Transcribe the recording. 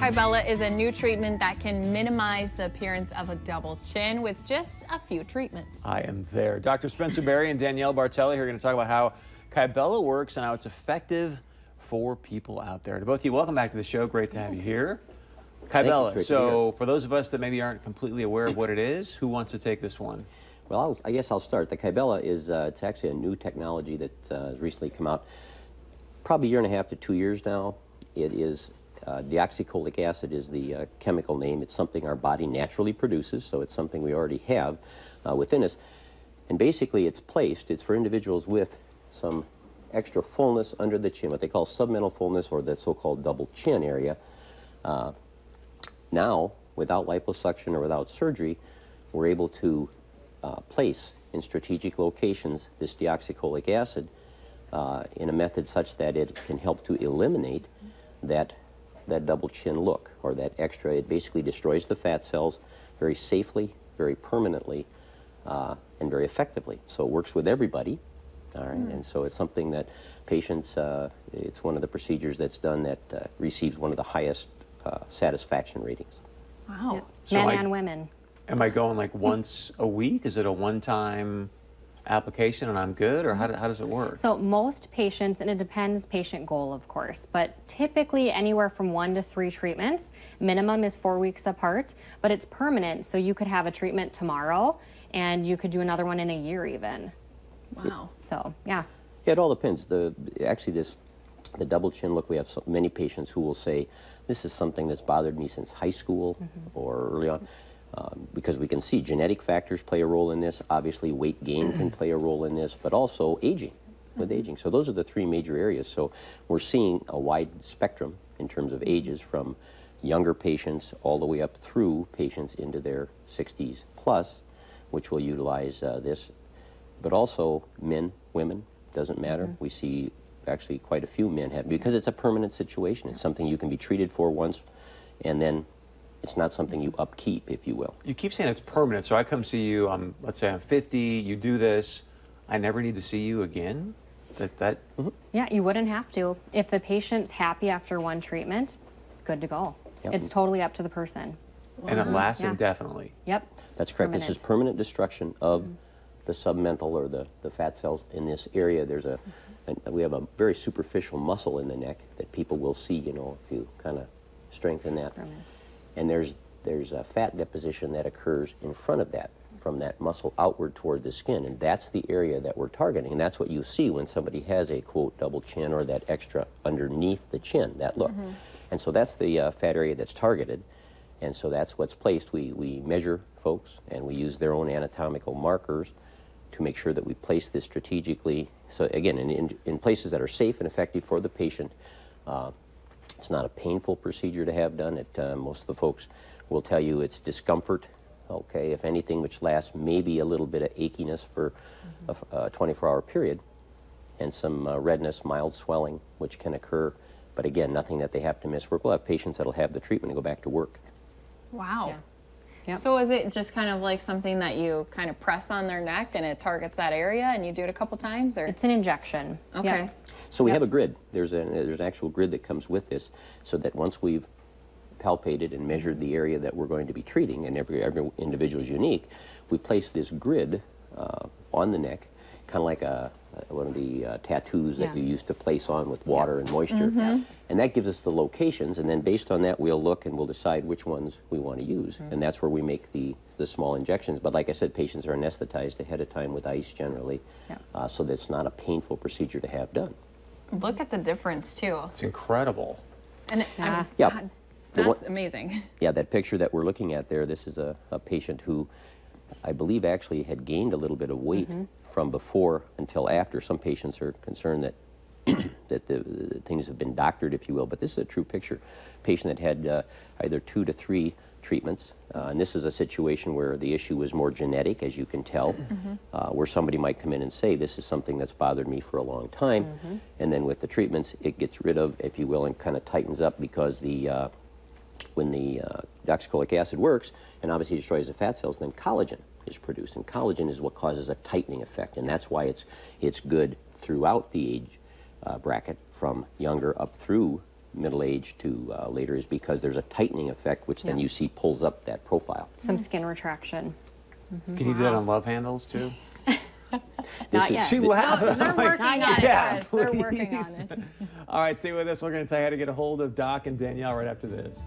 Kybella is a new treatment that can minimize the appearance of a double chin with just a few treatments. I am there. Dr. Spencer Berry and Danielle Bartelli here are going to talk about how Kybella works and how it's effective for people out there. To both of you, welcome back to the show. Great to have you here. Kybella, so for those of us that maybe aren't completely aware of what it is, who wants to take this one? Well, I guess I'll start. The Kybella is it's actually a new technology that has recently come out, probably a year and a half to 2 years now. It is deoxycholic acid is the chemical name. It's something our body naturally produces, so it's something we already have within us. And basically it's for individuals with some extra fullness under the chin, what they call submental fullness, or the so-called double chin area. Now, without liposuction or without surgery, we're able to place in strategic locations this deoxycholic acid in a method such that it can help to eliminate that double chin look, or that extra. It basically destroys the fat cells very safely, very permanently, and very effectively. So it works with everybody, all right? And so it's something that patients, it's one of the procedures that's done that receives one of the highest satisfaction ratings. Wow. Yep. So Men and women. Am I going like once a week? Is it a one-time application and I'm good, or how does it work? So most patients, and it depends patient goal of course, but typically anywhere from 1 to 3 treatments. Minimum is 4 weeks apart, but it's permanent, so you could have a treatment tomorrow and you could do another one in a year even. Wow. So yeah. Yeah, it all depends. The double chin look, we have so many patients who will say, this is something that's bothered me since high school or early on. Because we can see genetic factors play a role in this. Obviously, weight gain can play a role in this, but also aging, with aging. So those are the 3 major areas. So we're seeing a wide spectrum in terms of ages, from younger patients all the way up through patients into their 60s plus, which will utilize this. But also men, women, doesn't matter. We see actually quite a few men have, because it's a permanent situation. It's something you can be treated for once, and then it's not something you upkeep, if you will. You keep saying it's permanent, so I come see you, let's say I'm 50, you do this, I never need to see you again? Yeah, you wouldn't have to. If the patient's happy after one treatment, good to go. Yep. It's totally up to the person. And it lasts Yeah. indefinitely? Yep. That's correct. This is permanent destruction of the submental, or the fat cells in this area. We have a very superficial muscle in the neck that people will see, you know, if you kind of strengthen that. And there's a fat deposition that occurs in front of that, from that muscle outward toward the skin, and that's the area that we're targeting. And that's what you see when somebody has a, quote, double chin, or that extra underneath the chin, that look. And so that's the fat area that's targeted, and so that's what's placed. We measure folks, and we use their own anatomical markers to make sure that we place this strategically. So again, in places that are safe and effective for the patient. It's not a painful procedure to have done. Most of the folks will tell you it's discomfort, okay, if anything, which lasts maybe a little bit of achiness for a 24-hour period, and some redness, mild swelling, which can occur, but again, nothing that they have to miss work. We'll have patients that'll have the treatment and go back to work. Wow. Yeah. Yep. So is it just kind of like something that you kind of press on their neck and it targets that area, and you do it a couple times, or? It's an injection. Okay. Yep. So we have a grid. There's an actual grid that comes with this, so that once we've palpated and measured the area that we're going to be treating, and every individual is unique, we place this grid on the neck, kind of like one of the tattoos that you used to place on with water and moisture. And that gives us the locations, and then based on that we'll look and we'll decide which ones we want to use. And that's where we make the small injections. But like I said, patients are anesthetized ahead of time with ice generally, so that it's not a painful procedure to have done. Look at the difference too. It's incredible. And Yeah. that's amazing. Yeah, that picture that we're looking at there, this is a patient who I believe actually had gained a little bit of weight from before until after. Some patients are concerned that that the things have been doctored, if you will, but this is a true picture. Patient that had either 2 to 3 treatments, and this is a situation where the issue was more genetic, as you can tell, where somebody might come in and say, this is something that's bothered me for a long time, and then with the treatments it gets rid of, if you will, and kind of tightens up, because when the deoxycholic acid works and obviously destroys the fat cells, then collagen is produced, and collagen is what causes a tightening effect, and that's why it's good throughout the age bracket, from younger up through middle age to later is because there's a tightening effect, which then you see pulls up that profile. Some skin retraction. Can you do that on love handles too? Not yet. She laughs. No, they're working on it, Yeah, Chris. They're working on please. it. All right, stay with us. We're going to tell you how to get a hold of Doc and Danielle right after this.